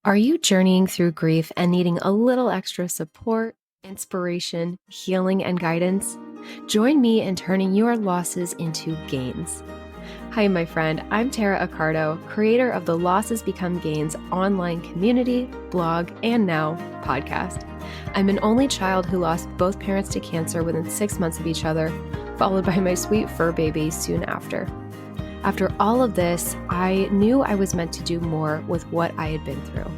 Are you journeying through grief and needing a little extra support, inspiration, healing, and guidance? Join me in turning your losses into gains. Hi, my friend. I'm Tara Accardo, creator of the Losses Become Gains online community, blog, and now podcast. I'm an only child who lost both parents to cancer within 6 months of each other, followed by my sweet fur baby soon after. After all of this, I knew I was meant to do more with what I had been through.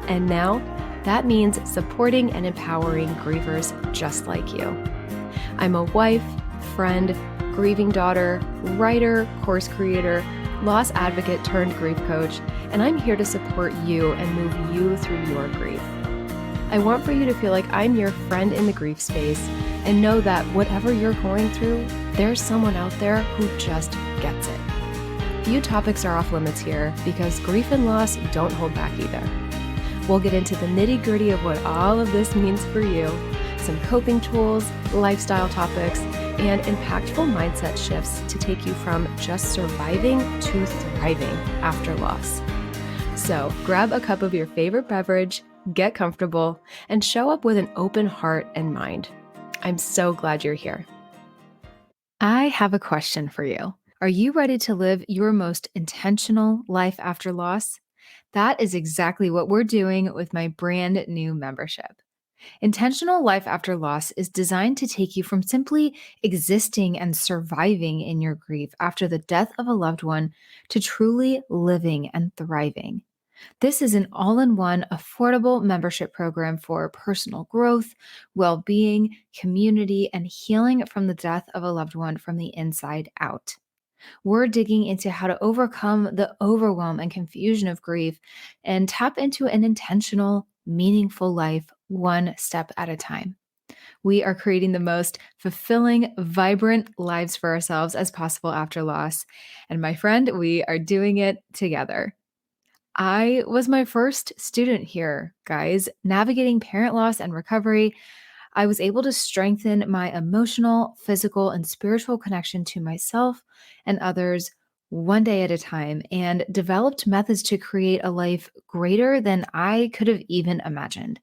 And now, that means supporting and empowering grievers just like you. I'm a wife, friend, grieving daughter, writer, course creator, loss advocate turned grief coach, and I'm here to support you and move you through your grief. I want for you to feel like I'm your friend in the grief space and know that whatever you're going through, there's someone out there who just gets it. Few topics are off limits here because grief and loss don't hold back either. We'll get into the nitty-gritty of what all of this means for you, some coping tools, lifestyle topics, and impactful mindset shifts to take you from just surviving to thriving after loss. So grab a cup of your favorite beverage, get comfortable, and show up with an open heart and mind. I'm so glad you're here. I have a question for you. Are you ready to live your most intentional life after loss? That is exactly what we're doing with my brand new membership. Intentional Life After Loss is designed to take you from simply existing and surviving in your grief after the death of a loved one to truly living and thriving. This is an all-in-one affordable membership program for personal growth, well-being, community, and healing from the death of a loved one from the inside out. We're digging into how to overcome the overwhelm and confusion of grief and tap into an intentional, meaningful life one step at a time. We are creating the most fulfilling, vibrant lives for ourselves as possible after loss. And my friend, we are doing it together. I was my first student here, guys, navigating parent loss and recovery. I was able to strengthen my emotional, physical, and spiritual connection to myself and others one day at a time and developed methods to create a life greater than I could have even imagined.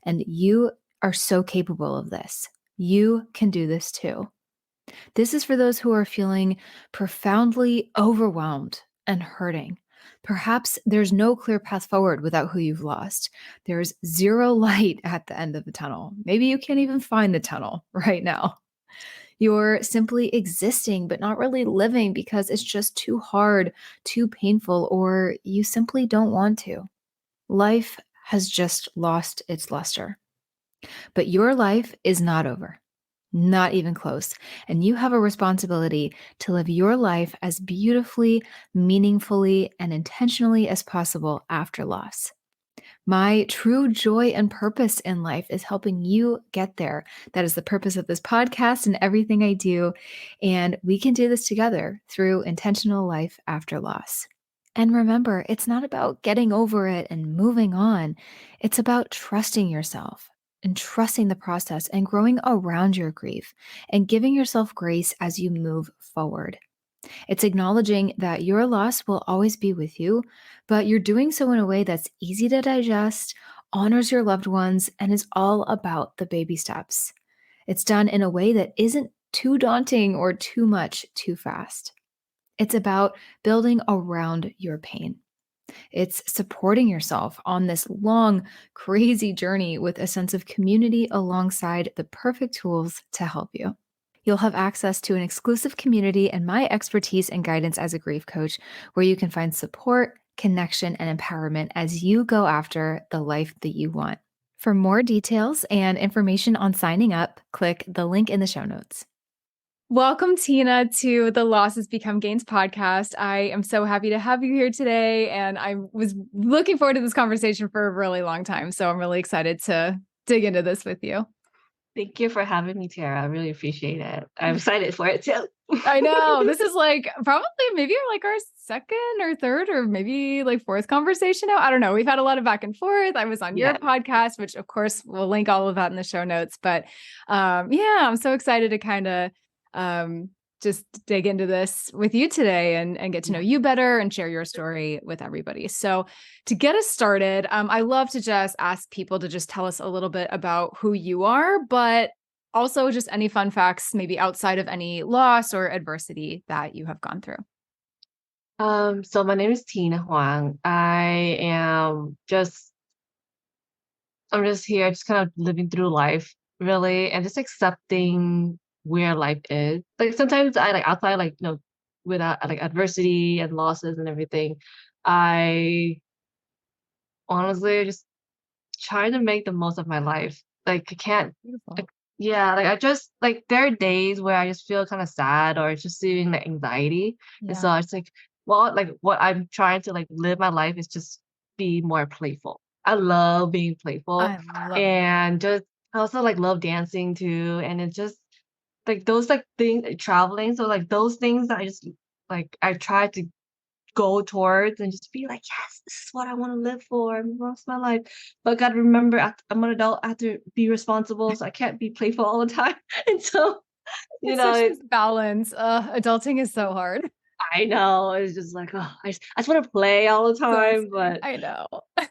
And you are so capable of this. You can do this too. This is for those who are feeling profoundly overwhelmed and hurting. Perhaps there's no clear path forward without who you've lost. There's zero light at the end of the tunnel. Maybe you can't even find the tunnel right now. You're simply existing, but not really living because it's just too hard, too painful, or you simply don't want to. Life has just lost its luster. But your life is not over. Not even close. And you have a responsibility to live your life as beautifully, meaningfully, and intentionally as possible after loss. My true joy and purpose in life is helping you get there. That is the purpose of this podcast and everything I do. And we can do this together through intentional life after loss. And remember, it's not about getting over it and moving on. It's about trusting yourself and trusting the process and growing around your grief and giving yourself grace as you move forward. It's acknowledging that your loss will always be with you, but you're doing so in a way that's easy to digest, honors your loved ones, and is all about the baby steps. It's done in a way that isn't too daunting or too much too fast. It's about building around your pain. It's supporting yourself on this long, crazy journey with a sense of community alongside the perfect tools to help you. You'll have access to an exclusive community and my expertise and guidance as a grief coach, where you can find support, connection, and empowerment as you go after the life that you want. For more details and information on signing up, click the link in the show notes. Welcome, Tina, to the Losses Become Gains podcast. I am so happy to have you here today, and I was looking forward to this conversation for a really long time, so I'm really excited to dig into this with you. Thank you for having me, Tara. I really appreciate it. I'm excited for it too. I know. This is like probably maybe like our second or third or maybe like fourth conversation now. I don't know. We've had a lot of back and forth. I was on your podcast, which of course we'll link all of that in the show notes. But yeah, I'm so excited to kind of just dig into this with you today and get to know Yeah. you better and share your story with everybody. So, to get us started, I love to just ask people to just tell us a little bit about who you are, but also just any fun facts, maybe outside of any loss or adversity that you have gone through. So my name is Tina Hoang. I'm just here, just kind of living through life, really, and just accepting where life is. Like sometimes I like outside, like without like adversity and losses and everything, I honestly just trying to make the most of my life. Like, I can't Beautiful. like yeah, like, I just like, there are days where I just feel kinda sad or just feeling, like, anxiety, and so Yeah. I was like, well, like, what I'm trying to, like, live my life is just be more playful. I love being playful, I love that. and just I also, like, love dancing too, and it just like, those, like, things traveling, so, like, those things that I just like, I try to go towards and just be like, "Yes, this is what I wanna live for the rest of my life." But gotta remember I'm an adult, I have to be responsible, so I can't be playful all the time. And so, you It's know, such this balance. Adulting is so hard. I know, it's just like, oh, I just wanna play all the So time, same. but I know.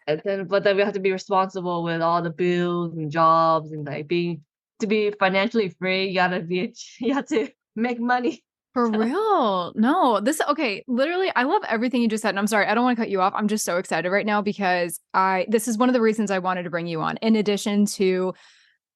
but then we have to be responsible with all the bills and jobs and, like, being to be financially free, you gotta be you have to make money. For So real. No, this okay, literally, I love everything you just said, and I'm sorry, I don't wanna cut you off. I'm just so excited right now because I this is one of the reasons I wanted to bring you on. In addition to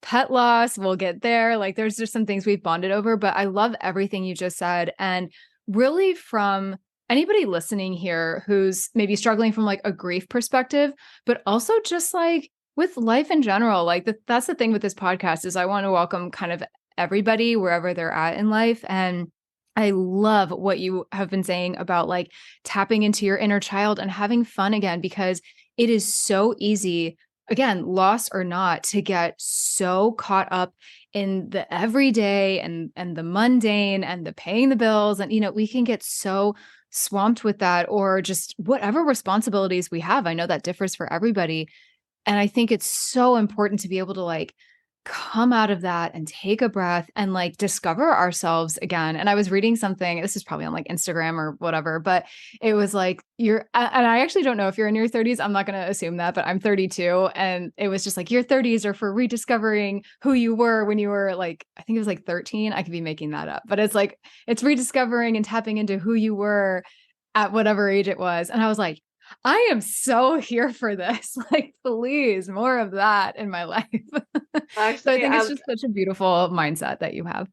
pet loss, we'll get there. Like, there's just some things we've bonded over, but I love everything you just said. And really, from anybody listening here who's maybe struggling from like a grief perspective, but also just like with life in general, like that's the thing with this podcast is I want to welcome kind of everybody wherever they're at in life. And I love what you have been saying about like tapping into your inner child and having fun again, because it is so easy, again, loss or not, to get so caught up in the everyday and the mundane and the paying the bills. And, we can get so swamped with that or just whatever responsibilities we have. I know that differs for everybody. And I think it's so important to be able to like come out of that and take a breath and like discover ourselves again. And I was reading something, this is probably on like Instagram or whatever, but it was like and I actually don't know if you're in your 30s. I'm not going to assume that, but I'm 32. And it was just like your 30s are for rediscovering who you were when you were like, I think it was like 13. I could be making that up, but it's like, it's rediscovering and tapping into who you were at whatever age it was. And I was like, I am so here for this. Like, please, more of that in my life. So I actually, think it's I'm just such a beautiful mindset that you have.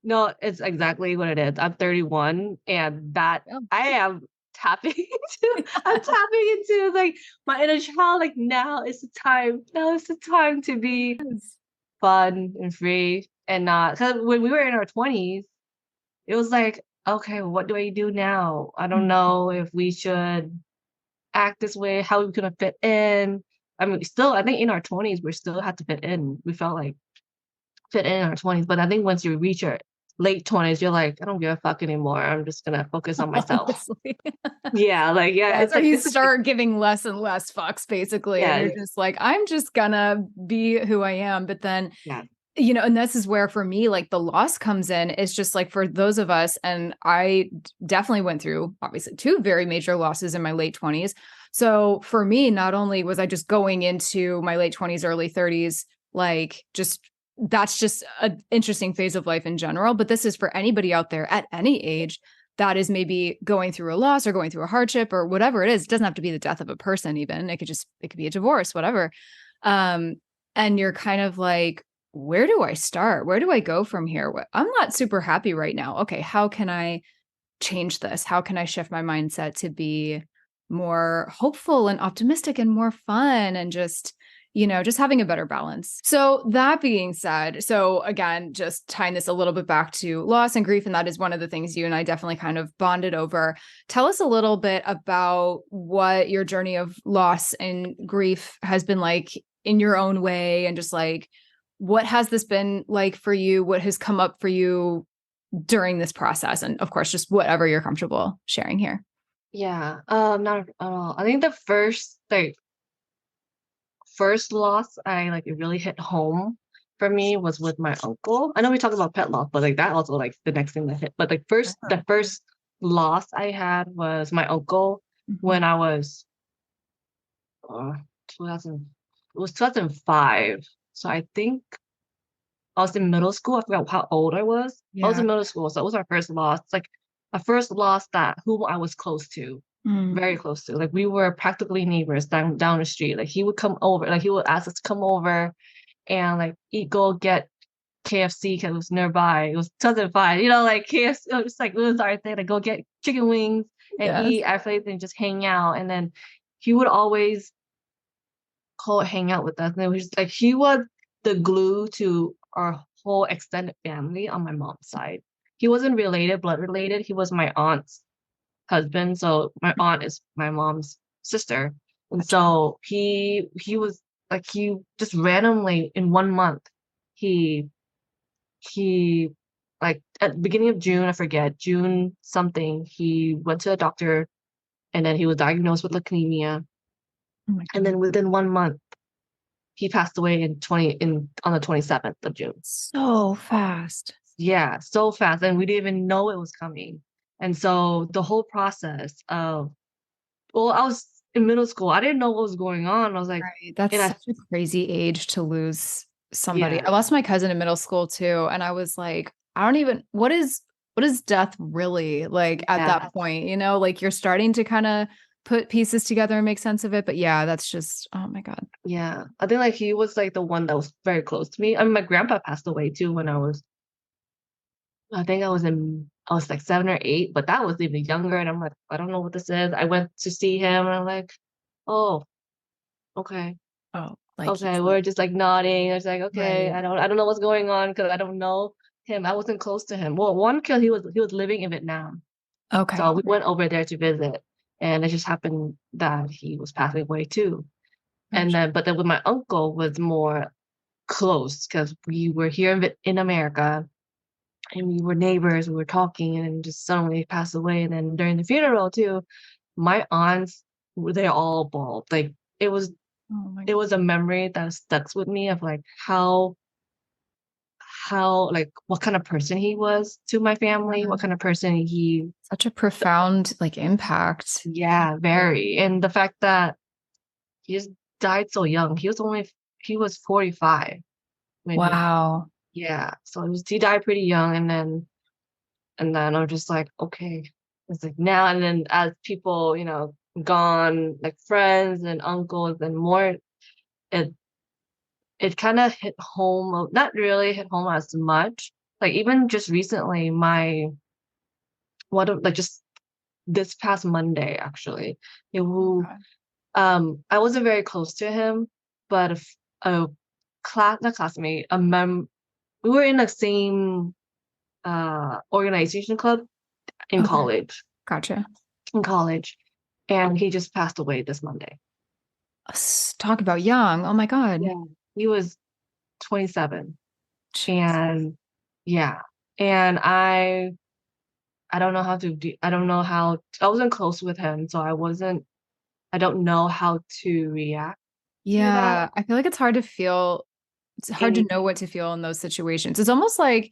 no, it's exactly what it is. I'm 31, and that Yeah. I am tapping into I'm tapping into, like, my inner child, like, now is the time to be Yes. fun and free and not. Because when we were in our 20s, it was like, "Okay, what do I do now? I don't Mhm. know if we should act this way, how we gonna fit in." I mean, still, I think in our 20s, we still had to fit in. We felt like fit in our 20s, but I think once you reach your late 20s, you're like, "I don't give a fuck anymore. I'm just gonna focus on myself." Honestly. Yeah, like, yeah, Yes, it's or like you it's like start giving less and less fucks basically, and yeah, you're just like, "I'm just gonna be who I am." But then, yeah, and this is where for me, like the loss comes in. Is just like for those of us, and definitely went through obviously two very major losses in my late 20s. So for me, not only was I just going into my late 20s, early 30s, like just that's just an interesting phase of life in general. But this is for anybody out there at any age that is maybe going through a loss or going through a hardship or whatever it is. It doesn't have to be the death of a person, even. It could be a divorce, whatever. Um, and you're kind of like, where do I start? Where do I go from here? I'm not super happy right now. Okay, how can I change this? How can I shift my mindset to be more hopeful and optimistic and more fun and just having a better balance. So that being said, so again, just tying this a little bit back to loss and grief, and that is one of the things you and I definitely kind of bonded over. Tell us a little bit about what your journey of loss and grief has been like in your own way, and just like what has this been like for you? What has come up for you during this process? And of course, just whatever you're comfortable sharing here. yeah, not at all. I think the first loss, I like, it really hit home for me was with my uncle. I know we talked about pet loss, but like that also like the next thing that hit. But like the first loss I had was my uncle Mhm. when I was 2000. It was 2005. So I think I was in middle school. I forgot how old I was. I was Yeah. in middle school, so it was our first loss. Like a first loss that whom I was close to, Mm. very close to. Like we were practically neighbors down the street. Like he would come over, like he would ask us to come over and like go get KFC because it was nearby. It was 2005, like KFC. It was like it was our thing to go get chicken wings and Yes. eat after and just hang out. And then he would always call hang out with us. And it was just like he was the glue to our whole extended family on my mom's side. He wasn't related, blood related. He was my aunt's husband. So my aunt is my mom's sister. And Gotcha. so he was like he just randomly in 1 month he he like at the beginning of June, I forget, June something, he went to a doctor and then he was diagnosed with leukemia. Oh my And God. then within 1 month he passed away on the 27th of June. So fast. Yeah, so fast. And we didn't even know it was coming. And so the whole process of, well, I was in middle school. I didn't know what was going on. I was like, Right. That's and I, such a crazy age to lose somebody. yeah, I lost my cousin in middle school too, and I was like, I don't even what is death really like at yeah, that point, Like you're starting to kind of put pieces together and make sense of it, but yeah, that's just oh my God. yeah. I think like he was like the one that was very close to me. I mean, my grandpa passed away too when I think I was like 7 or 8, but that was even younger. And I'm like, I don't know what this is. I went to see him and I'm like, oh, okay. Oh, like Okay, he's we're just like nodding. It's like, okay, right. I don't know what's going on because I don't know him. I wasn't close to him. Well, one kid he was living in Vietnam. Okay. So we went over there to visit and it just happened that he was passing away too. And Gotcha. then with my uncle was more close because we were here in America and we were neighbors, we were talking and then just suddenly passed away. And then during the funeral too, my aunts they're all bald. Like it was Oh my it God. was a memory that stuck with me of like how like what kind of person he was to my family, what kind of person he Such a profound like impact. yeah, very. And the fact that he just died so young. He was 45 when Wow. yeah. So he died pretty young and then I'm just like, okay. It's like now and then as people, gone, like friends and uncles and more, it it kind of hit home, not really hit home as much. Like even just recently, like just this past Monday, actually, who Okay. I wasn't very close to him, but a not classmate, we were in the same organization club in Okay. college, Gotcha. in college, and he just passed away this Monday. Talk about young. Oh my God. Yeah, he was 27, Jeez. and yeah, and I don't know how to do. I don't know how. I wasn't close with him, so I wasn't. I don't know how to react to that. Yeah, I feel like it's hard to And know what to feel in those situations. It's almost like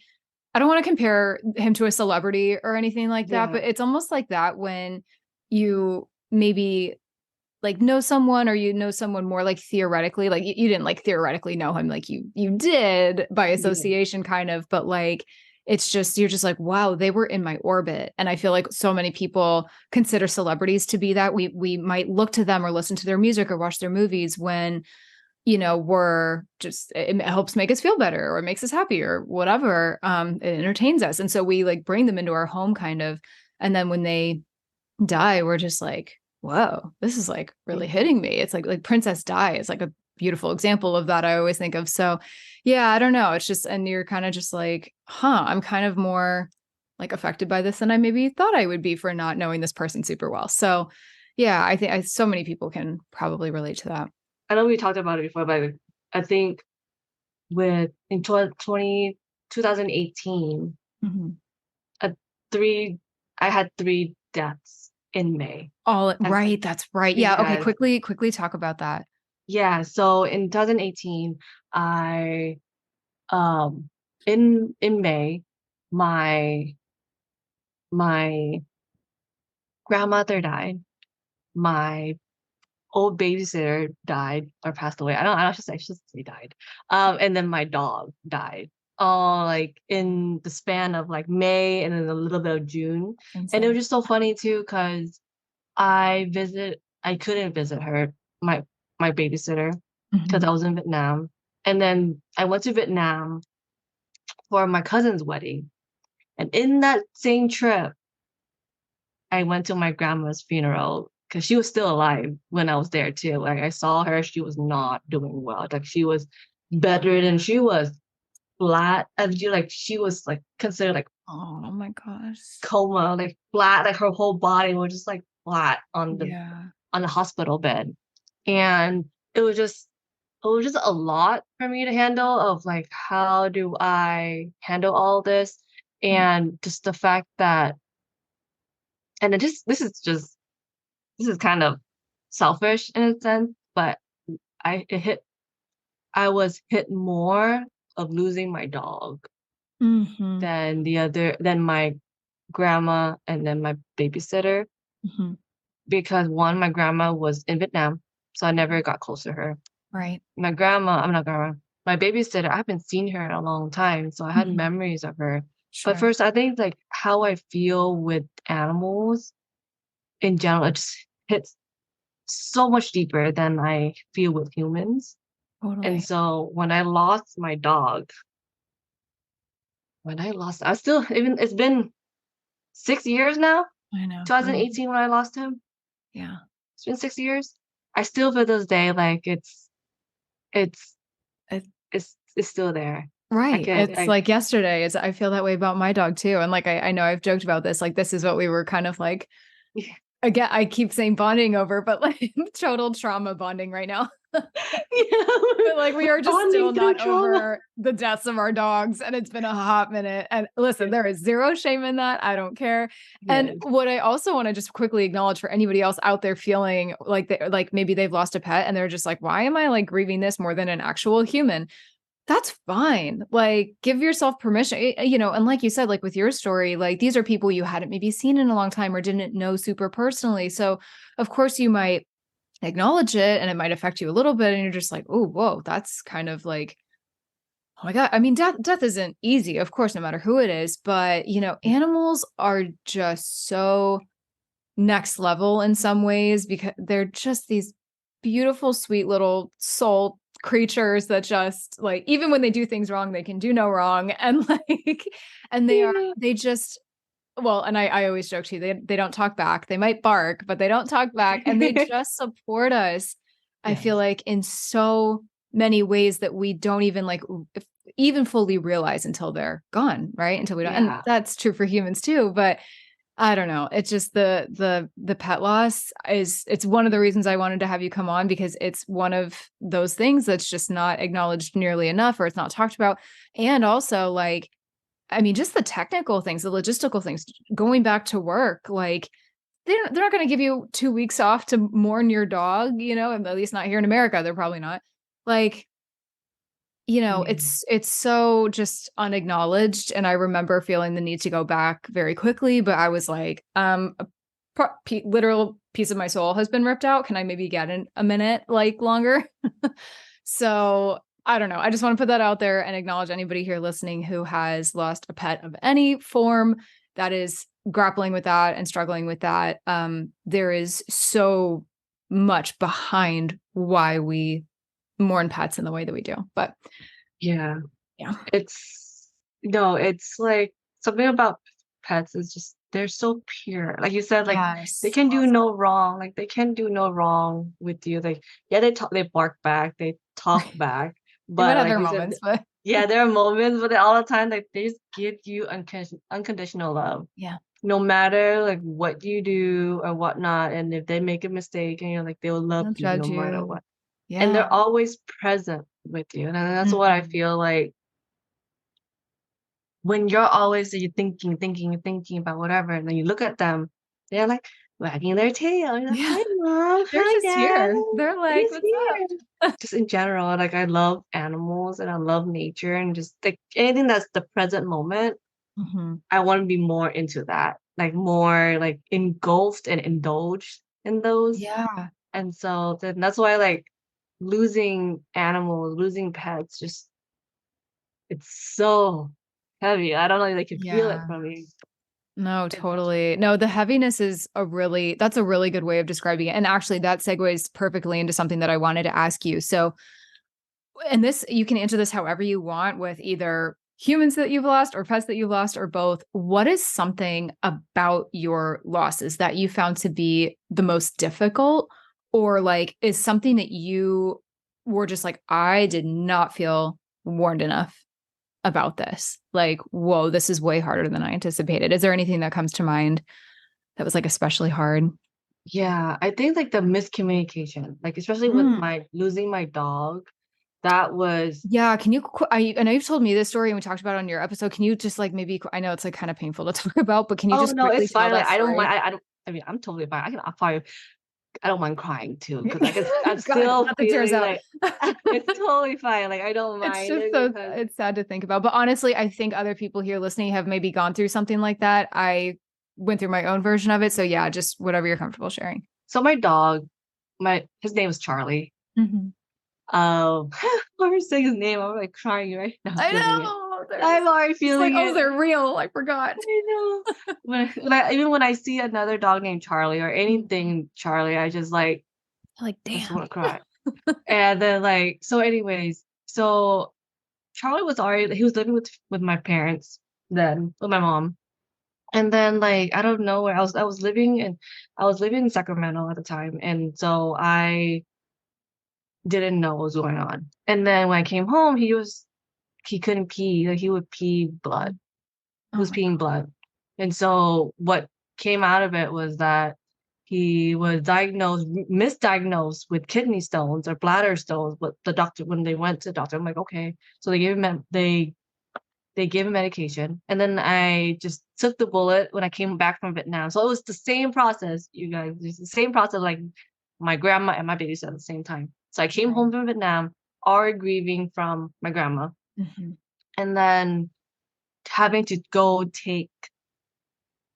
I don't want to compare him to a celebrity or anything like that, yeah, but it's almost like that when you maybe like know someone or you know someone more like theoretically, like you didn't like theoretically know him, like you did by yeah, association kind of, but like it's just you're just like, wow, they were in my orbit. And I feel like so many people consider celebrities to be that. We might look to them or listen to their music or watch their movies when we're just it helps make us feel better or it makes us happy or whatever. It entertains us. And so we like bring them into our home kind of. And then when they die, we're just like, whoa, this is like really mhm, hitting me. It's like Princess Di is like a beautiful example of that I always think of. So yeah, I don't know. It's just, and you're kind of just like, I'm kind of more like affected by this than I maybe thought I would be for not knowing this person super well. So yeah, I think so many people can probably relate to that. I know we talked about it before, but like, I think with in 2018, Mhm. uh, three, I had 3 deaths in May. All That's right. That's right. Yeah. Okay. yes, Quickly talk about that. yeah. So in 2018, I um, in May, my my grandmother died. My old babysitter died or passed away. I should say died. And then my dog died. All like in the span of like May and then a little bit of June. And it was Insane. just so funny too, because I couldn't visit her, my my babysitter, because Mhm. I was in Vietnam. And then I went to Vietnam for my cousin's wedding. And in that same trip, I went to my grandma's funeral because she was still alive when I was there too. Like I saw her, she was not doing well. Like she was bedridden. She was flat. And she was like considered like Oh my gosh. coma, like flat, like her whole body was just like flat Yeah. on the hospital bed. And it was just it was just a lot for me to handle of like how do I handle all this? Mm. And just the fact that and it just this is kind of selfish in a sense, but I it hit I was hit more of losing my dog Mhm. than my grandma and then my babysitter Mhm. because one, my grandma was in Vietnam, so I Mhm. never got close to her. Right. My grandma, I'm not grandma, my babysitter, I haven't seen her in a long time, so I had Mhm. memories of her. But Sure. first, I think like how I feel with animals in general, it just hits so much deeper than I feel with humans. And Totally. so when I lost my dog, I still even it's been 6 years now. I know. Mhm. 2018 when I lost him. Yeah. It's been 6 years. I still feel this day like it's It it's still there. I Right. could It's I like yesterday. I feel that way about my dog too. And like I know I've joked about this. Like this is what we were kind of like again, I keep saying bonding over, but like total trauma bonding right now. yeah, But, like, we are we're just still bonding through not trauma. over the deaths of our dogs, and it's been a hot minute, and listen, Yeah. there is 0 shame in that, I don't care, and Yes. what I also wanna just quickly acknowledge for anybody else out there feeling like maybe they've lost a pet and they're just like, "Why am I, like, grieving this more than an actual human?" That's fine, like, give yourself permission, and like you said, like, with your story, like, these are people you hadn't maybe seen in a long time or didn't know super personally, so, of course, you might acknowledge it and it might affect you a little bit and you're just like, "Oh, whoa, that's kind of like oh my god." I mean, death isn't easy, of course, no matter who it is, but, animals are just so next level in some ways because they're just these beautiful, sweet little soul creatures that just like even when they do things wrong, they can do no wrong and like and Yeah. they just well, and I always joke too, they don't talk back. They might bark, but they don't talk back, and they just support us, I feel Yes. like, in so many ways that we don't even, like, f even fully realize until they're gone, right? Until we don't and Yeah. that's true for humans too, but I don't know. It's just the pet loss is it's one of the reasons I wanted to have you come on because it's one of those things that's just not acknowledged nearly enough or it's not talked about, and also, like, I mean, just the technical things, the logistical things, going back to work, like, they're not gonna give you 2 weeks off to mourn your dog, and at least not here in America, they're probably not. Like, Yeah. it's so just unacknowledged, and I remember feeling the need to go back very quickly, but I was like, a literal piece of my soul has been ripped out. Can I maybe get in a minute, like, longer? So, I don't know. I just wanna put that out there and acknowledge anybody here listening who has lost a pet of any form that is grappling with that and struggling with that. There is so much behind why we mourn pets in the way that we do, but Yeah. yeah. It's no, it's like something about pets is just they're so pure. Like you said, like they Yes. can do Awesome. no wrong. Like they can do no wrong with you. Like yeah, they bark back, they talk back, They might but have like their you said, moments, but yeah, there are moments, but then all the time, like they just give you unconditional love, yeah, no matter like what you do or whatnot. And if they make a mistake, and you're like, they will they love don't you no judge matter you. what, and Yeah. they're always present with you. And that's what I Mhm. feel like when you're always you're thinking about whatever, and then you look at them, they're like, wagging their tail. You're like, Yeah. "Hi, mom. They're Hi, just dad. here. They're They're like, just "What's up?" here." Just in general, like, I love animals and I love nature and just, like, anything that's the present moment, Mhm. I wanna be more into that, like, more, like, engulfed and indulged in those. Yeah. And so then that's why, like, losing animals, losing pets, just it's so heavy. I don't know, they can feel it Yeah. from me. No, It's totally. No, the heaviness is that's a really good way of describing it. And actually that segues perfectly into something that I wanted to ask you. So, and this, you can answer this however you want with either humans that you've lost or pets that you've lost or both. What is something about your losses that you found to be the most difficult, or like is something that you were just like, I did not feel warned enough about this? Like, whoa, this is way harder than I anticipated. Is there anything that comes to mind that was like especially hard? Yeah, I think, like, the miscommunication, like, especially with Mm. my losing my dog, that was Yeah, can you I know you've told me this story and we talked about it on your episode. Can you just like maybe I know it's like kind of painful to talk about, but can you oh, just no, quickly it's tell fine, like, that I don't mind story? I don't I mean, I'm totally fine. I'll probably I don't mind crying too, because I'm God, still let the tears feeling out. like it's totally fine, like, I don't It's mind just it so because it's sad to think about. But honestly, I think other people here listening have maybe gone through something like that. I went through my own version of it. So yeah, just whatever you're comfortable sharing. so my dog, my his name is Charlie. Mhm. When we're saying his name, I'm, like, crying right now I feeling it. know. There's I'm already it's like, feeling oh, it. they're real. I forgot. I know. When I see another dog named Charlie or Mhm. anything Charlie, I just, like, Like, I just damn. wanna cry. And then, like, so anyways, so Charlie was already he was living with my parents then, with my mom. And then, like, I don't know where I was living in Sacramento at the time, and so I didn't know what was going on. And then when I came home, he couldn't pee, like, he would pee blood. He Oh was my peeing blood. And so what came out of it was that he was misdiagnosed with kidney stones or bladder stones, but the doctor when they went to the doctor, I'm like, "Okay." So they gave him medication, and then I just took the bullet when I came back from Vietnam. So it was the same process, you guys. It's the same process, like, my grandma and my babysitter at the same time. So I came God. home from Vietnam, already grieving from my grandma, Mhm. and then having to go take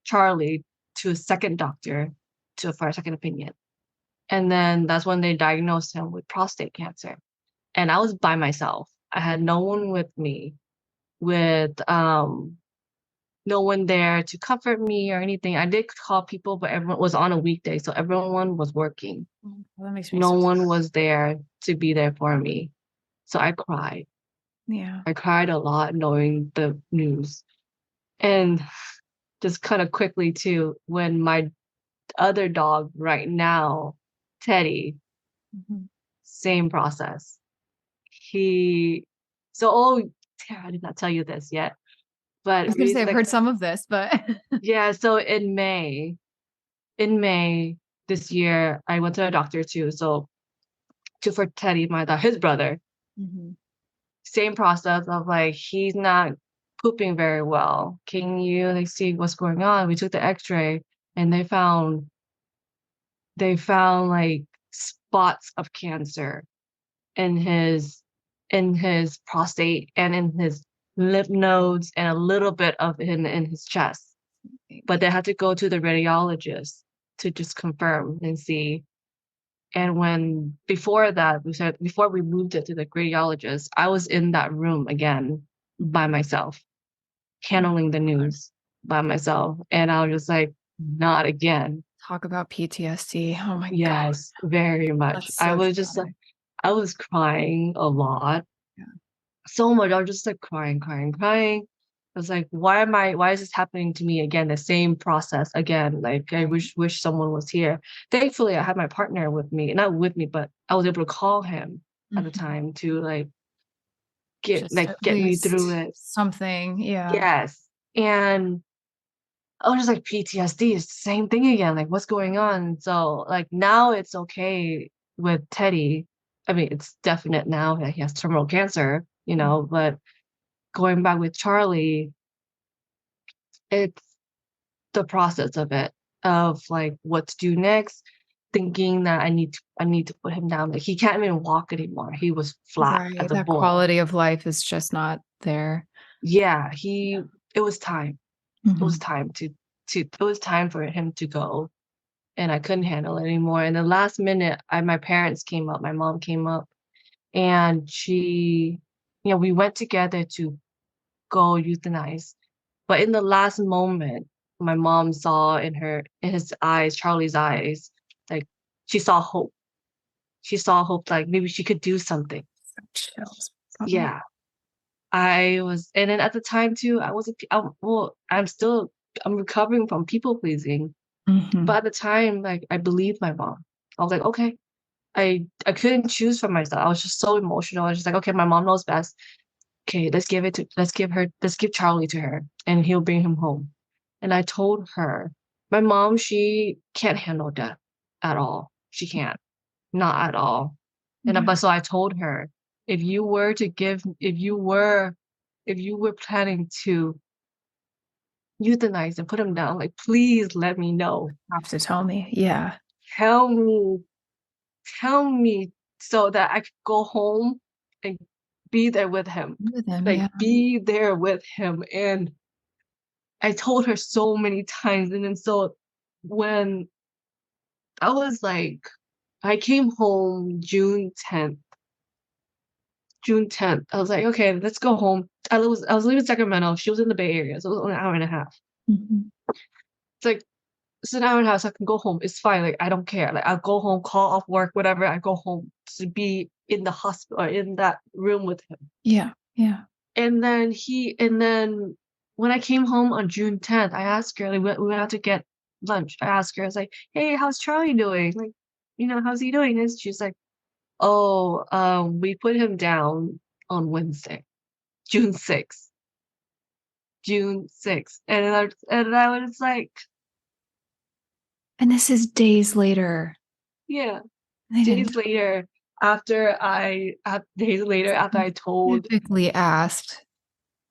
Charlie to a second doctor for a second opinion. And then that's when they diagnosed him with prostate cancer. And I was by myself. I had no one with me, with no one there to comfort me or anything. I did call people, but everyone was on a weekday, so everyone was working. Oh, that makes me No so sad. one was there to be there for me. So I cried. Yeah. I cried a lot knowing the news. And just kind of quickly too, when my other dog right now, Teddy, Mhm. same process. He oh, Tara, I did not tell you this yet, I but was gonna say I've like heard some of this, but yeah, so in May this year, I went to a doctor too. So for Teddy, his brother, Mhm. same process of like he's not pooping very well. Can you like see what's going on? We took the X-ray and they found like spots of cancer in his prostate and in his lymph nodes and a little bit of in his chest. But they had to go to the radiologist to just confirm and see. And when before that, before we moved it to the radiologist, I was in that room again by myself, Oh my handling the God. news by myself. And I was just like, not again. Talk about PTSD. Oh my God. Yes, very much. That's so traumatic. I was crying a lot, Yeah. so much. I was just like crying, crying, crying. I was like, why is this happening to me again? The same process again. Like I Right. wish someone was here. Thankfully, I had my partner with me, not with me, but I was able to call him at the Mhm. time to like Just at get me least through it. something. Yeah. Yes. And I was just like PTSD is the same thing again. Like what's going on? So like now it's okay with Teddy. I mean, it's definite now that he has terminal cancer, Mhm. but going back with Charlie, it's the process of it. of like what to do next, thinking that I need to put him down. Like he can't even walk anymore. He was flat Right. as a That board. quality of life is just not there. Yeah, it was time. It was Mhm. time it was time for him to go. And I couldn't handle it anymore. And the last minute, my parents came up, my mom came up, and we went together to go euthanize. But in the last moment, my mom saw in his eyes, Charlie's eyes, like she saw hope. She saw hope, like maybe she could do something. Chills. Probably. Yeah, and then at the time too, I was, I'm recovering from people pleasing. But Mhm. at the time, like I believed my mom. I was like, okay, I couldn't choose for myself. I was just so emotional. I was just like, okay, my mom knows best. Okay, let's give Charlie to her and he'll bring him home. And I told her, my mom, she can't handle death at all. She can't, not at all. Yeah. But so I told her, if you were to give, if you were planning to euthanize and put him down, like please let me know. Have to tell me. Yeah. Tell me, tell me so that I could go home and be there with him. With him. Like Yeah. be there with him. And I told her so many times. And then so when I was like, I came home June 10th. I was like, okay, let's go home. I was leaving Sacramento. She was in the Bay Area, so it was only an hour and a half. Mhm. It's like it's an hour and a half, so I can go home. It's fine. Like I don't care. Like I'll go home, call off work, whatever. I go home to be in the hospital or in that room with him. Yeah. Yeah. And then when I came home on June 10th, I asked her, like, we went out to get lunch. I asked her, I was like, hey, how's Charlie doing? Like, how's he doing? And she's like, oh, we put him down on Wednesday, June 6th. June 6th. And I was like, And this is days later. yeah, They didn't days later after I told typically asked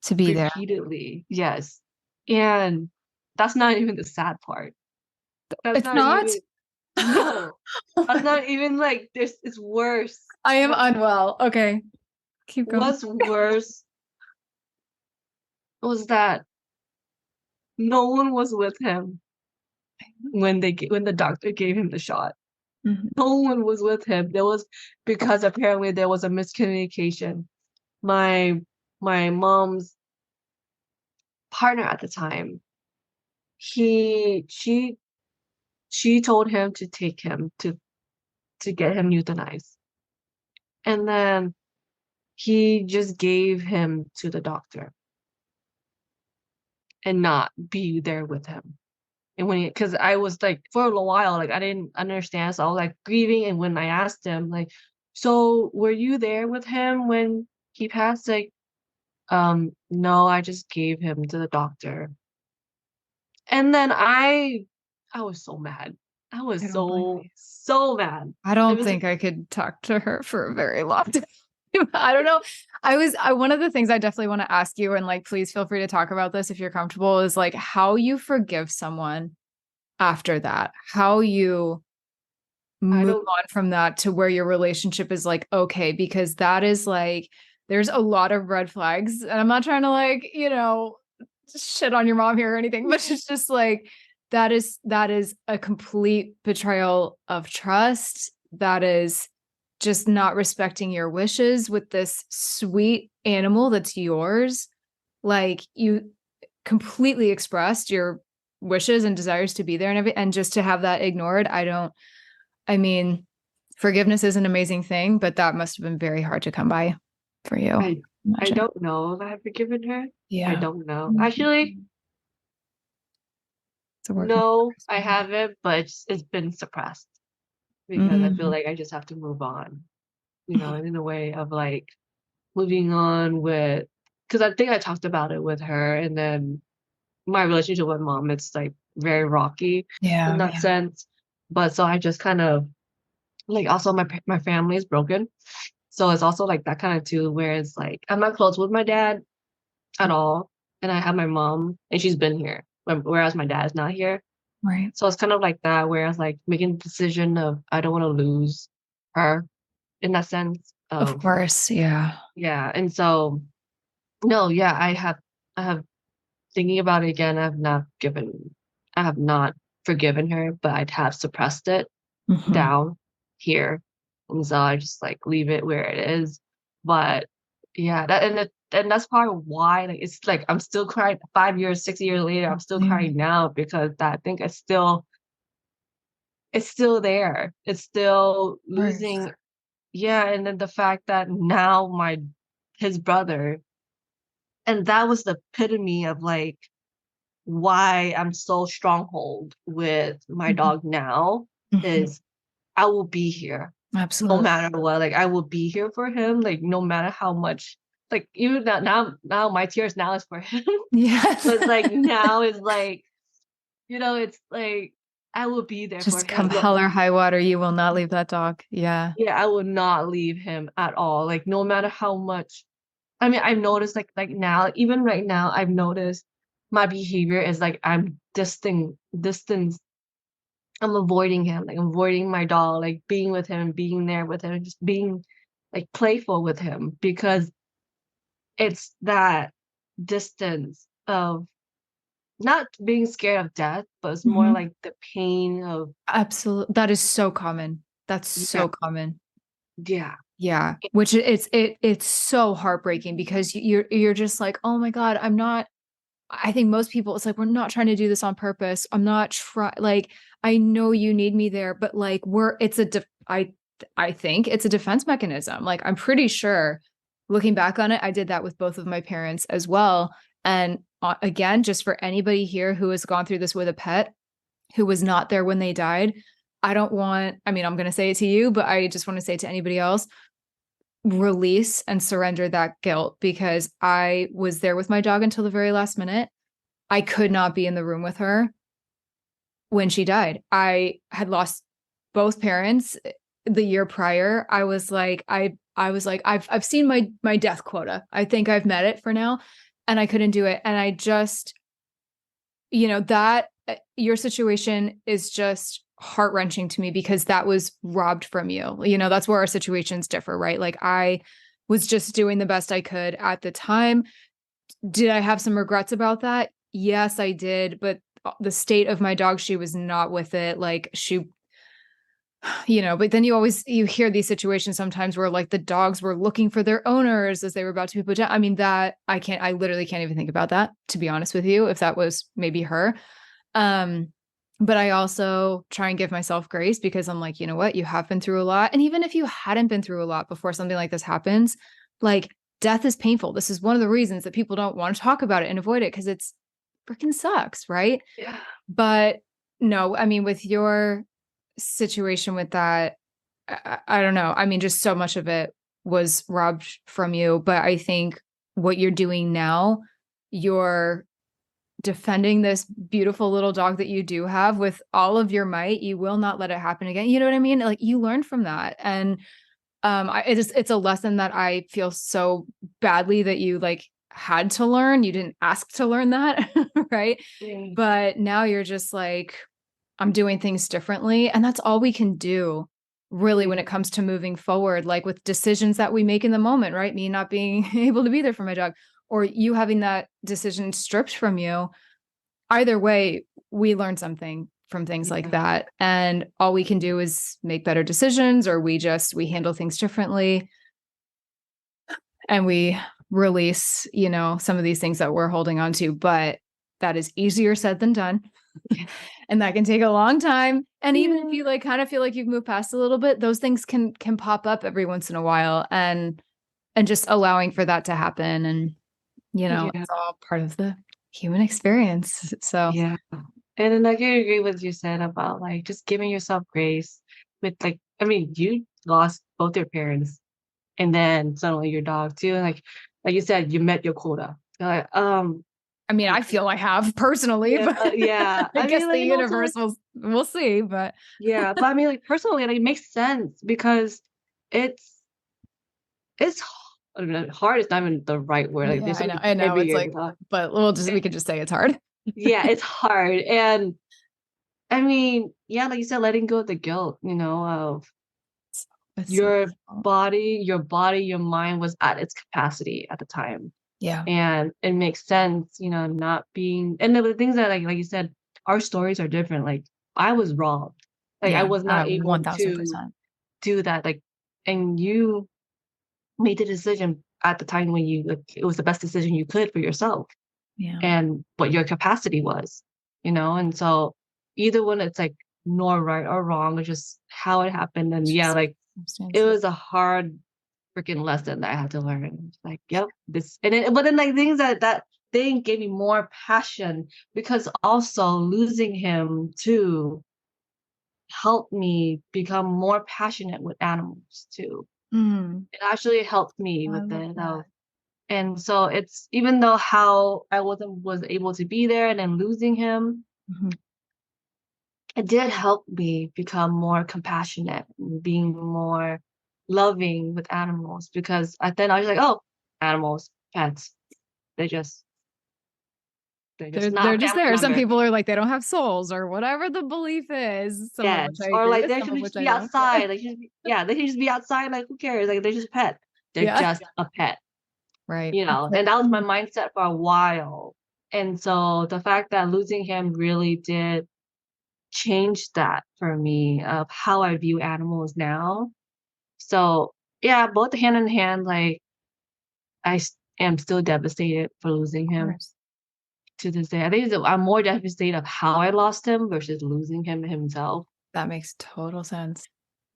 to be there. repeatedly, yes. And that's not even the sad part. That's It's not not. even no. That's not even like this. It's worse. I am unwell. Okay. Keep going. What's worse was that no one was with him when the doctor gave him the shot. Mhm. No one was with him. Because apparently there was a miscommunication. My mom's partner at the time, he she told him to take him to get him euthanized. And then he just gave him to the doctor and not be there with him. And because I was like, for a little while, like I didn't understand. So I was like grieving. And when I asked him, like, so were you there with him when he passed? Like, no, I just gave him to the doctor. And then I was so mad. I I was don't blame so, you. so mad. I It don't was think I could talk to her for a very long time. I don't know. One of the things I definitely want to ask you, and like, please feel free to talk about this if you're comfortable, is like how you forgive someone after that, how you I move don't on from that to where your relationship is like, okay, because that is like, there's a lot of red flags. And I'm not trying to like, shit on your mom here or anything, but it's just like, that is a complete betrayal of trust. That is just not respecting your wishes with this sweet animal that's yours. Like you completely expressed your wishes and desires to be there and and just to have that ignored. I mean, forgiveness is an amazing thing, but that must have been very hard to come by for you. I Imagine. don't know if I have forgiven her. I Yeah. don't know. Actually, It's a work in no, progress. I haven't, but it's been suppressed because I feel Mm. like I just have to move on, in a way of like moving on with, because I think I talked about it with her, and then my relationship with mom, it's like very rocky in Yeah, that yeah. sense. But so I just kind of like also my family is broken. So it's also like that kind of too, where it's like I'm not close with my dad at all. And I have my mom and she's been here, whereas my dad's not here. Right. So it's kind of like that, where I was like making the decision of I don't want to lose her in that sense Of of course. Yeah. yeah. And so no, yeah, I have thinking about it again, I have not forgiven her, but I'd have suppressed it Mhm. down here. And so I just like leave it where it is. But yeah, and that's part of why like it's like I'm still crying 5 years, 6 years later, I'm still Mm. crying now because that I think it's still there. It's still Of course. losing. Yeah, and then the fact that now my his brother, and that was the epitome of like why I'm so stronghold with my Mhm. dog now Mhm. is I will be here no Absolutely. matter what. Like I will be here for him, like no matter how much like even now my tears now is for him. Yes. But it's like now is like, it's like I will be there for Just come him. hell or high water, you will not leave that dog. Yeah. Yeah, I will not leave him at all. Like no matter how much. I mean, I've noticed like now, even right now, I've noticed my behavior is like I'm distance. I'm avoiding him, like avoiding my dog, like being with him, being there with him, just being like playful with him because it's that distance of not being scared of death, but it's more Mhm. like the pain of Absolutely. That is so common. That's yeah, so common. yeah, Yeah. Which it's so heartbreaking because you're just like, "Oh my God, I'm not." I think most people, it's like, "We're not trying to do this on purpose. I'm not try like, I know you need me there, but like it's a I think it's a defense mechanism." Like, I'm pretty sure looking back on it, I did that with both of my parents as well. And again, just for anybody here who has gone through this with a pet who was not there when they died, I mean, I'm going to say it to you, but I just want to say it to anybody else, release and surrender that guilt because I was there with my dog until the very last minute. I could not be in the room with her when she died. I had lost both parents the year prior. I was like I've seen my death quota. I think I've met it for now, and I couldn't do it. And I just, that your situation is just heart-wrenching to me because that was robbed from you. That's where our situations differ, right? Like, I was just doing the best I could at the time. Did I have some regrets about that? Yes, I did, but the state of my dog, she was not with it. Like, but then you hear these situations sometimes where like the dogs were looking for their owners as they were about to be put down. I mean, I literally can't even think about that, to be honest with you, if that was maybe her. Um, but I also try and give myself grace because I'm like, you know what? You have been through a lot. And even if you hadn't been through a lot before something like this happens, like, death is painful. This is one of the reasons that people don't want to talk about it and avoid it because it's freaking sucks, right? yeah, But no, I mean, with your situation with that, I don't know. I mean, just so much of it was robbed from you. But I think what you're doing now, you're defending this beautiful little dog that you do have with all of your might. You will not let it happen again. You know what I mean? Like, you learned from that. And it's a lesson that I feel so badly that you like had to learn. You didn't ask to learn that, right? yeah, But now you're just like, I'm doing things differently. And that's all we can do really when yeah, it comes to moving forward, like with decisions that we make in the moment, right? Me not being able to be there for my dog, or you having that decision stripped from you. Either way, we learn something from things like yeah, that. And all we can do is make better decisions, or we handle things differently and we release, some of these things that we're holding on to. But that is easier said than done. And that can take a long time. And even if yeah, you like kind of feel like you've moved past a little bit, those things can pop up every once in a while, and just allowing for that to happen. And yeah, it's all part of the human experience. So yeah. And then I can agree with you said about like just giving yourself grace with like I mean you lost both your parents and then suddenly your dog too and like you said you met your quota. You're like I mean, I feel I have personally, yeah, but yeah. I I guess mean the like and also like universe we'll see. But yeah, but I mean like personally like it makes sense because it's it's I don't know, hard is not even the right word. Like yeah, there's so many I know. It's heavier like, but we can just say it's hard. yeah, it's hard and I mean, yeah, like you said, letting go of the guilt, of It's so your beautiful. your mind was at its capacity at the time. Yeah. And it makes sense, not being and the things that like you said, our stories are different. Like I was robbed. Like I Yeah. was not able to 1000%. do that. Like and you made the decision at the time when you like it was the best decision you could for yourself Yeah. and what your capacity was, and so either one it's like nor right or wrong, it's just how it happened. And It's yeah, just like it circumstances. was a hard freaking lesson that I had to learn. Like, yep, this and then but then like things that thing gave me more passion because also losing him too helped me become more passionate with animals too. Mm. It actually helped me Oh, I with love it. that. And so it's even though how I was able to be there and then losing him, Mhm. it did help me become more compassionate and being more loving with animals because then I was like, oh, animals, pets, they just they're just They're not a just family there. Some member. people are like, they don't have souls or whatever the belief is, some of which Yes. I Or agree like with, they some of should which just I be don't. Yeah. outside. They should just be outside, like who cares? Like they're just pet. They're Yeah. just a pet, Right. It's like, and that was my mindset for a while. And so the fact that losing him really did change that for me of how I view animals now. So yeah, both hand in hand, like am still devastated for losing of him course. to this day. I think I'm more devastated of how I lost him versus losing him himself. That makes total sense.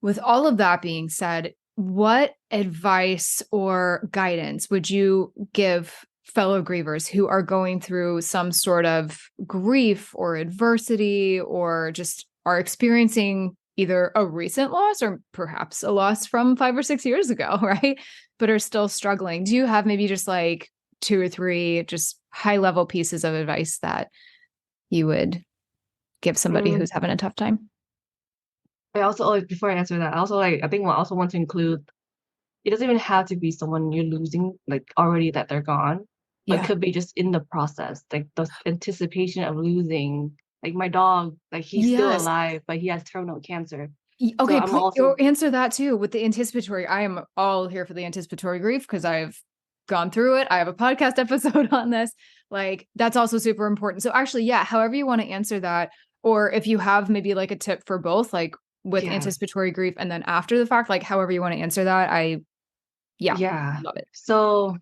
With all of that being said, what advice or guidance would you give fellow grievers who are going through some sort of grief or adversity or just are experiencing either a recent loss or perhaps a loss from 5 or 6 years ago, right? But are still struggling? Do you have maybe just like 2 or 3 just high level pieces of advice that you would give somebody Mm, who's having a tough time? I also before I answer that, I also I think I also want to include it doesn't even have to be someone you're losing like already that they're gone. But it Yeah. could be just in the process, like the anticipation of losing. Like my dog, like he's still Yes. alive, but he has terminal cancer. So Okay, I'm please or also answer that too with the anticipatory. I am all here for the anticipatory grief because I've gone through it. I have a podcast episode on this. Like that's also super important. So actually, yeah, however you want to answer that, or if you have maybe like a tip for both, like with yeah. anticipatory grief and then after the fact, like however you want to answer that, yeah, Yeah. love it. So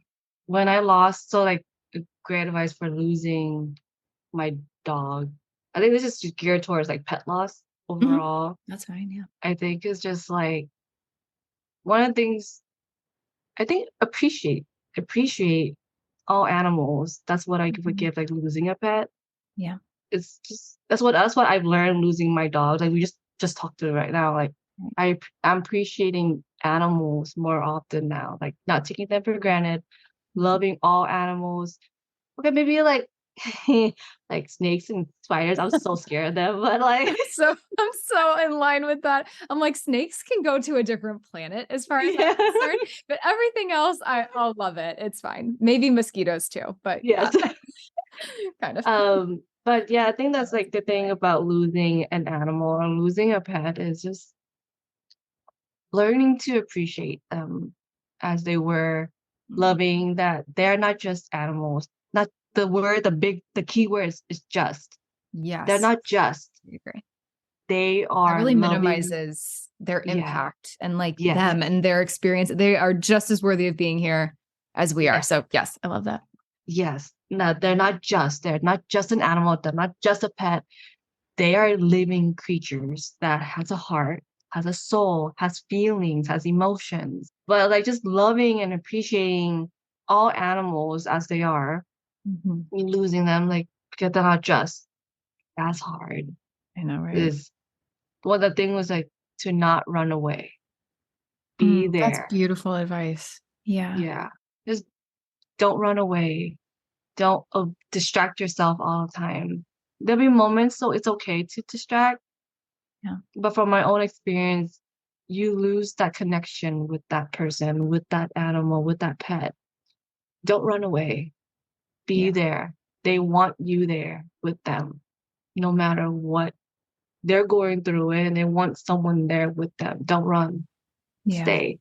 when I lost, so like great advice for losing my dog. I think this is just geared towards like pet loss Mhm. overall. That's fine. Yeah. I think it's just like one of the things I think appreciate all animals. That's what I would Mhm. give like losing a pet. Yeah. It's just that's what I've learned losing my dog. Like we just talked to it right now. Like Right. I'm appreciating animals more often now. Like not taking them for granted, Mhm. loving all animals. Okay, maybe like like snakes and spiders. I'm so scared of them, but like I'm so in line with that. I'm like, snakes can go to a different planet as far as I'm yeah. concerned, but everything else, I'll love it. It's fine. Maybe mosquitoes too, but yeah, Yes. kind of. But yeah, I think that's like the thing about losing an animal or losing a pet is just learning to appreciate them as they were, Mm. loving that they're not just animals. Not the key word is just. They're Yes, not just. I agree. They That are really loving. minimizes their Yeah. impact and like Yes. them and their experience. They are just as worthy of being here as we are. Yes. So yes, I love that. Yes. No, they're not just. They're not just an animal. They're not just a pet. They are living creatures that has a heart, has a soul, has feelings, has emotions. But like just loving and appreciating all animals as they are, Mhm. I mean, losing them, like because they're not just. That's hard. I know, right? Is well the thing was like to not run away. Be That's there. beautiful advice. Yeah. Yeah. Just don't run away. Don't distract yourself all the time. There'll be moments, so it's okay to distract. Yeah. But from my own experience, you lose that connection with that person, with that animal, with that pet. Don't run away. Be Yeah. there. They want you there with them, no matter what. they're going through it and they want someone there with them. Don't run, Yeah. stay.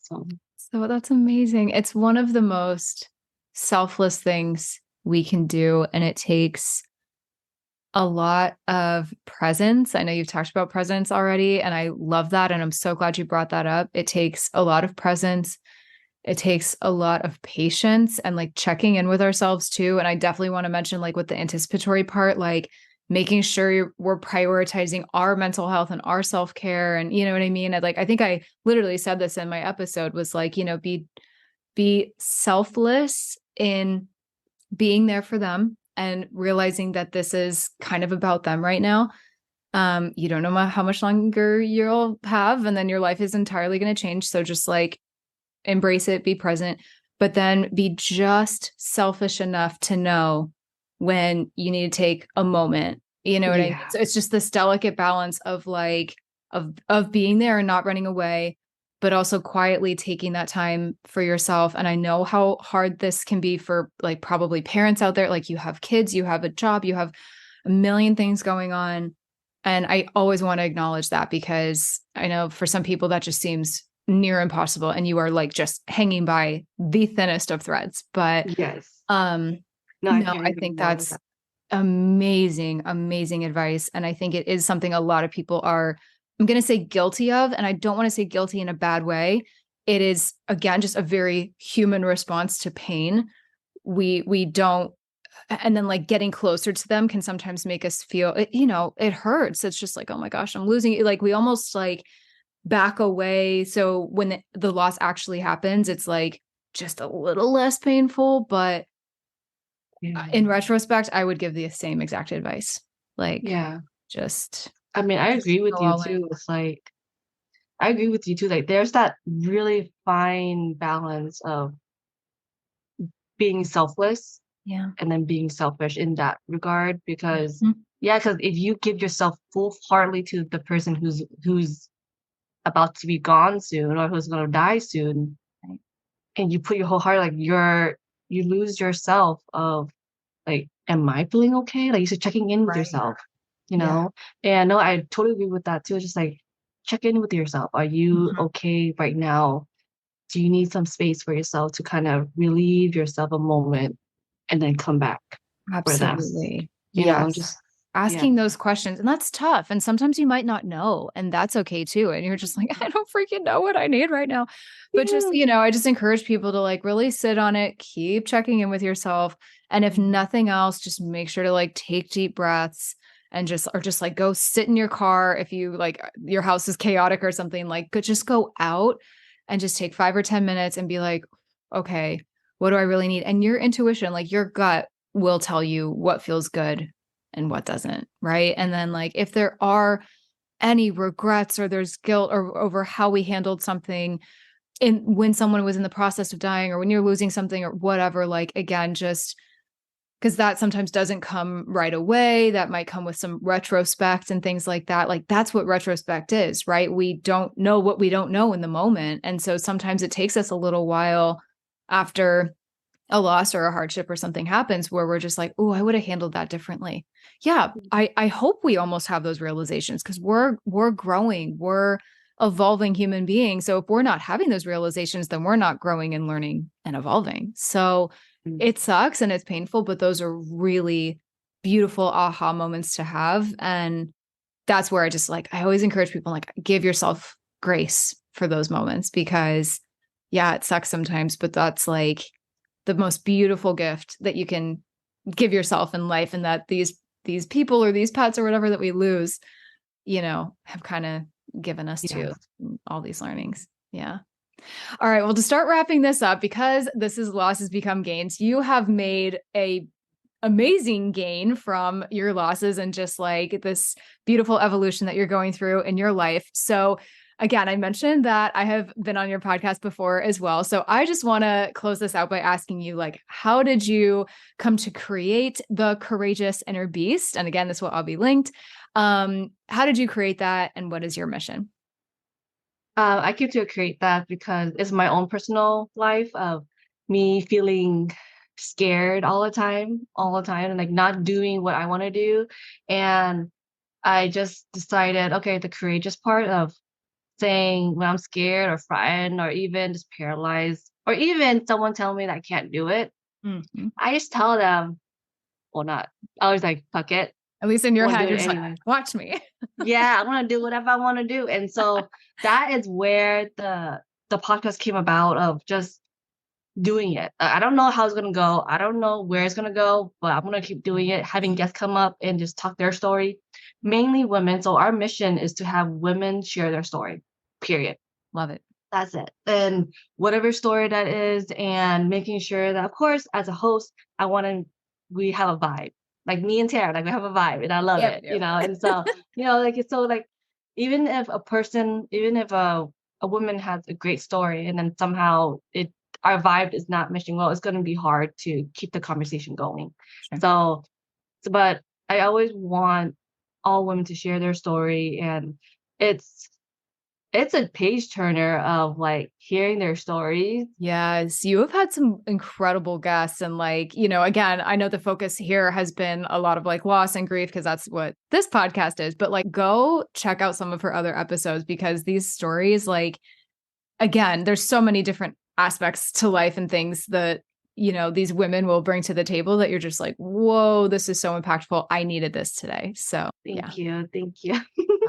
So So that's amazing. It's one of the most selfless things we can do, and it takes a lot of presence. I know you've talked about presence already, and I love that. And I'm so glad you brought that up. It takes a lot of presence. It takes a lot of patience and like checking in with ourselves too. And I definitely want to mention, like, with the anticipatory part, like making sure we're prioritizing our mental health and our self-care. And you know what I mean? I think I literally said this in my episode, was like, be selfless in being there for them and realizing that this is kind of about them right now. You don't know how much longer you'll have, and then your life is entirely going to change. So just like embrace it, be present, but then be just selfish enough to know when you need to take a moment. You know what I mean? yeah. So it's just this delicate balance of like of being there and not running away, but also quietly taking that time for yourself. And I know how hard this can be for like probably parents out there. Like, you have kids, you have a job, you have a million things going on. And I always want to acknowledge that, because I know for some people that just seems near impossible, and you are like just hanging by the thinnest of threads. But Yes. um No, I no, can't I agree think more with that's that. amazing advice. And I think it is something a lot of people are, I'm going to say, guilty of. And I don't want to say guilty in a bad way. It is, again, just a very human response to pain. We don't, and then like getting closer to them can sometimes make us feel, it hurts. It's just like, oh my gosh, I'm losing it. Like, we almost like back away. So when the loss actually happens, it's like just a little less painful. But Yeah. in retrospect, I would give the same exact advice. Like, Yeah. just I mean, I just agree with go you all in. too. It's like I agree with you too. Like there's that really fine balance of being selfless Yeah. and then being selfish in that regard because Mhm. yeah, because if you give yourself full-heartedly to the person who's about to be gone soon or who's gonna die soon, Right. and you put your whole heart, like you lose yourself of like, am I feeling okay? Like you said, checking in with Right. yourself, you Yeah. know? And no, I totally agree with that too. It's just like check in with yourself. Are you Mhm. okay right now? Do you need some space for yourself to kind of relieve yourself a moment and then come back for them? Absolutely. You know, Yes. just yeah. Asking those questions. And that's tough. And sometimes you might not know, and that's okay too. And you're just like, I don't freaking know what I need right now. But just, Yeah. I just encourage people to like really sit on it, keep checking in with yourself. And if Mhm. nothing else, just make sure to like take deep breaths and just like go sit in your car. If you like your house is chaotic or something, like just go out and just take 5 or 10 minutes and be like, okay, what do I really need? And your intuition, like your gut, will tell you what feels good and what doesn't, right? And then like if there are any regrets or there's guilt or over how we handled something in when someone was in the process of dying, or when you're losing something or whatever, like again, just because that sometimes doesn't come right away. That might come with some retrospect and things like that. Like that's what retrospect is, right? We don't know what we don't know in the moment. And so sometimes it takes us a little while after a loss or a hardship or something happens where we're just like, oh, I would have handled that differently. Yeah, I hope we almost have those realizations, because we're growing, we're evolving human beings. So if we're not having those realizations, then we're not growing and learning and evolving. So Mm. it sucks and it's painful, but those are really beautiful aha moments to have. And that's where I always encourage people, like, give yourself grace for those moments, because yeah, it sucks sometimes, but that's like the most beautiful gift that you can give yourself in life. And that these people or these pets or whatever that we lose, have kind of given us Yeah. too, all these learnings. Yeah. All right. Well, to start wrapping this up, because this is losses become gains, you have made a amazing gain from your losses and just like this beautiful evolution that you're going through in your life. So again, I mentioned that I have been on your podcast before as well. So I just want to close this out by asking you, like, how did you come to create the Courageous Inner Beast? And again, this will all be linked. How did you create that, and what is your mission? I came to create that because it's my own personal life of me feeling scared all the time, and like not doing what I want to do. And I just decided, okay, the courageous part of saying when I'm scared or frightened or even just paralyzed or even someone telling me that I can't do it, Mhm. I just tell them, well, not. I was like, fuck it. At least in I'm your gonna do head, it you're just like, anyway. watch me. Yeah, I want to do whatever I want to do. And so that is where the podcast came about of just doing it. I don't know how it's gonna go. I don't know where it's gonna go, but I'm gonna keep doing it, having guests come up and just talk their story. Mainly women. So our mission is to have women share their story. Period. Love it. That's it. And whatever story that is, and making sure that, of course, as a host, we have a vibe. Like me and Tara, like we have a vibe, and I love Yeah, we it, do. And so, like it's so like, even if a woman has a great story, and then somehow our vibe is not meshing well, it's going to be hard to keep the conversation going. Sure. But I always want all women to share their story, and it's it's a page turner of, like, hearing their stories. Yes, you have had some incredible guests and again, I know the focus here has been a lot of like loss and grief because that's what this podcast is, but like go check out some of her other episodes because these stories again, there's so many different aspects to life and things that these women will bring to the table that you're just like, "Whoa, this is so impactful. I needed this today." So, yeah. Thank you.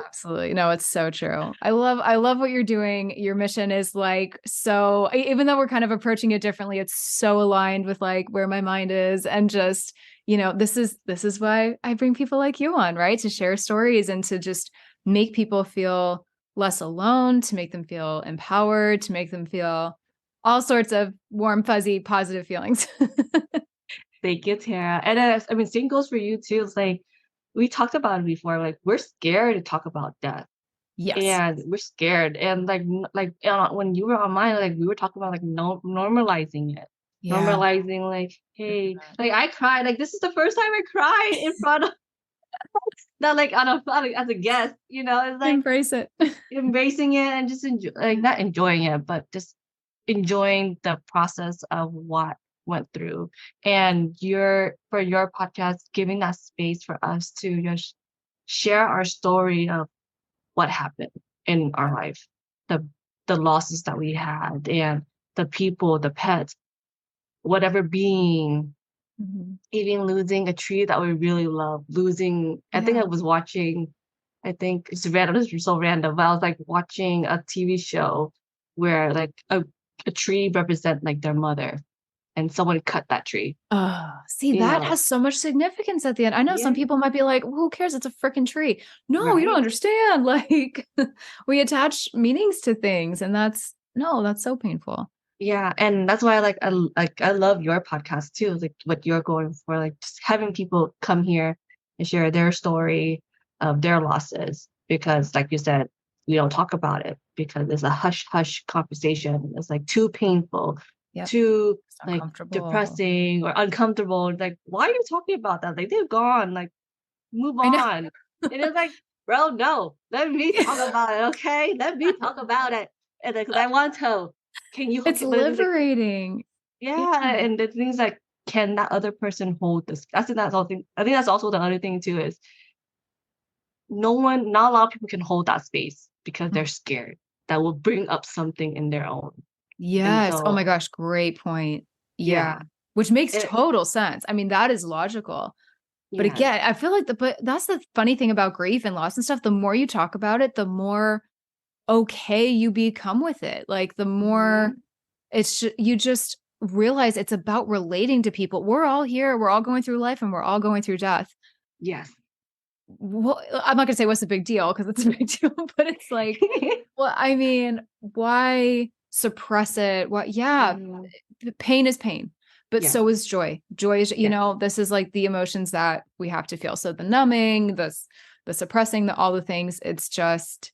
Absolutely. No, it's so true. I love what you're doing. Your mission is like so even though we're kind of approaching it differently, it's so aligned with like where my mind is and just, this is why I bring people like you on, right? To share stories and to just make people feel less alone, to make them feel empowered, to make them feel all sorts of warm, fuzzy, positive feelings. Thank you, Tara. And, I mean, same goes for you too. It's like, we talked about it before, like, we're scared to talk about death, Yes. and we're scared, and, when you were on mine, like, we were talking about, like, normalizing it. Yeah. Normalizing, like, "Hey," like, I cried, like, this is the first time I cried in front of not, like, as a guest, It's like Embrace it. embracing it and just not enjoying it, but just enjoying the process of what went through. And for your podcast, giving that space for us to just share our story of what happened in our life, the the losses that we had, and the people, the pets, whatever being, Mhm. even losing a tree that we really love, losing. I think I Yeah. was watching. I think it's random. This is so random, but I was like watching a TV show where like a tree represent like their mother, and someone cut that tree. Oh, see, You that know, has so much significance at the end. I know some yeah, people might be like, "Well, who cares? It's a freaking tree." No, you don't right, understand. Like, we attach meanings to things, and that's so painful. yeah, and that's why I love your podcast too. Like what you're going for, like just having people come here and share their story of their losses, because like you said, we don't talk about it because it's a hush hush conversation. It's like too painful, Yep. too It's not like comfortable. depressing or uncomfortable. Like, why are you talking about that? Like, they're gone. Like, move I know. on. And it's like, bro, no, let me talk about it, okay? Let me talk about it. And because I want to. Can you It's but it's like, liberating. Yeah. yeah, and the things like, can that other person hold this? I think that's also the other thing too is not a lot of people can hold that space because Mm. they're scared that will bring up something in their own. And Yes. Oh so, my gosh, great point. Yeah. yeah, Which makes it, total sense. I mean, that is logical. But yes, again, I feel like but that's the funny thing about grief and loss and stuff. The more you talk about it, the more okay you become with it. Like the more mhm, you just realize it's about relating to people. We're all here, we're all going through life and we're all going through death. yes. Well, I'm not gonna say what's the big deal because it's a big deal, but it's like, well, I mean, why suppress it? What yeah, Mhm, pain is pain, but yes, so is joy. Joy is, yes, this is like the emotions that we have to feel. So the numbing, the suppressing, all the things, it's just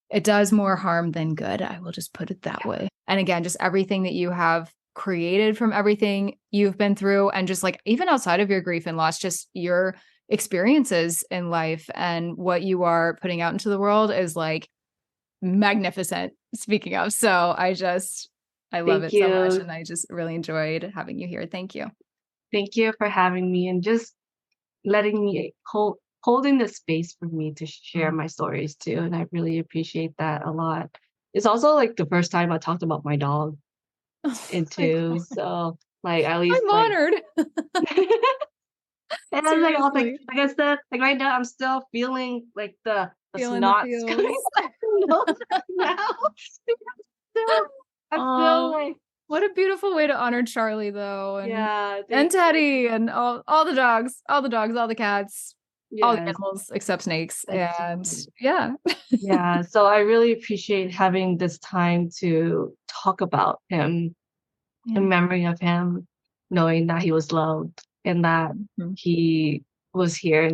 it does more harm than good. I will just put it that yeah, way. And again, just everything that you have created from everything you've been through, and just like even outside of your grief and loss, just your experiences in life and what you are putting out into the world is like magnificent. Speaking of, so I love thank it so much. you. And I just really enjoyed having you here. Thank you. Thank you for having me and just letting me holding the space for me to share Mm. my stories too, and I really appreciate that a lot. It's also like the first time I talked about my dog Oh in my two, god. so like at least I'm like honored. and then like I was Seriously. like I said, like right now I'm still feeling like the Feeling the snots coming feels. out my nose right now. Still, I'm still Oh, like what a beautiful way to honor Charlie though, yeah, and thank you. Teddy and all the dogs, all the cats, all the Yes, animals except snakes. that's And right. yeah. Yeah, so I really appreciate having this time to talk about him, Yeah. in memory of him, knowing that he was loved and that Mhm. he was here.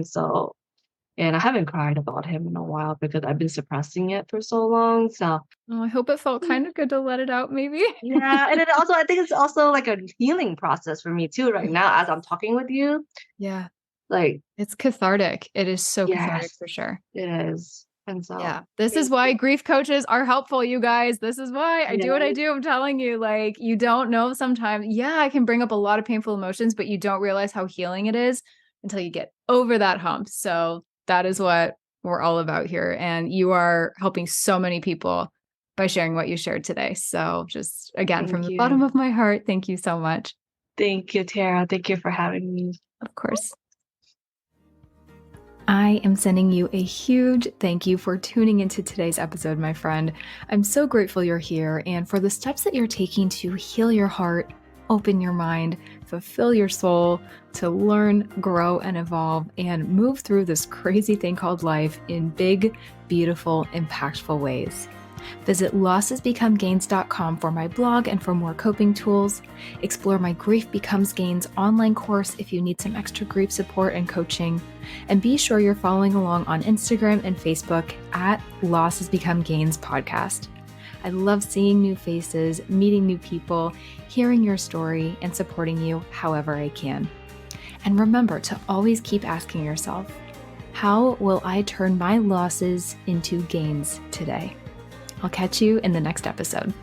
And I haven't cried about him in a while because I've been suppressing it for so long. So Oh, I hope it felt kind of good to let it out maybe. yeah, and then also I think it's also like a healing process for me too right Mhm. now as I'm talking with you. Yeah. Like, It's cathartic. It is so cathartic yes, for sure. it is. And Yeah. so This is thank why you. grief coaches are helpful, you guys. This is why I do what I Yes, do. I'm telling you, like, you don't know sometimes. Yeah, I can bring up a lot of painful emotions, but you don't realize how healing it is until you get over that hump. So that is what we're all about here. And you are helping so many people by sharing what you shared today. So just again, from thank the you. bottom of my heart, thank you so much. Thank you, Tara. Thank you for having me. Of course. I am sending you a huge thank you for tuning into today's episode, my friend. I'm so grateful you're here and for the steps that you're taking to heal your heart, open your mind, fulfill your soul, to learn, grow, and evolve, and move through this crazy thing called life in big, beautiful, impactful ways. Visit lossesbecomegains.com for my blog and for more coping tools. Explore my Grief Becomes Gains online course if you need some extra grief support and coaching. And be sure you're following along on Instagram and Facebook at Losses Become Gains podcast. I love seeing new faces, meeting new people, hearing your story, and supporting you however I can. And remember to always keep asking yourself, how will I turn my losses into gains today? I'll catch you in the next episode.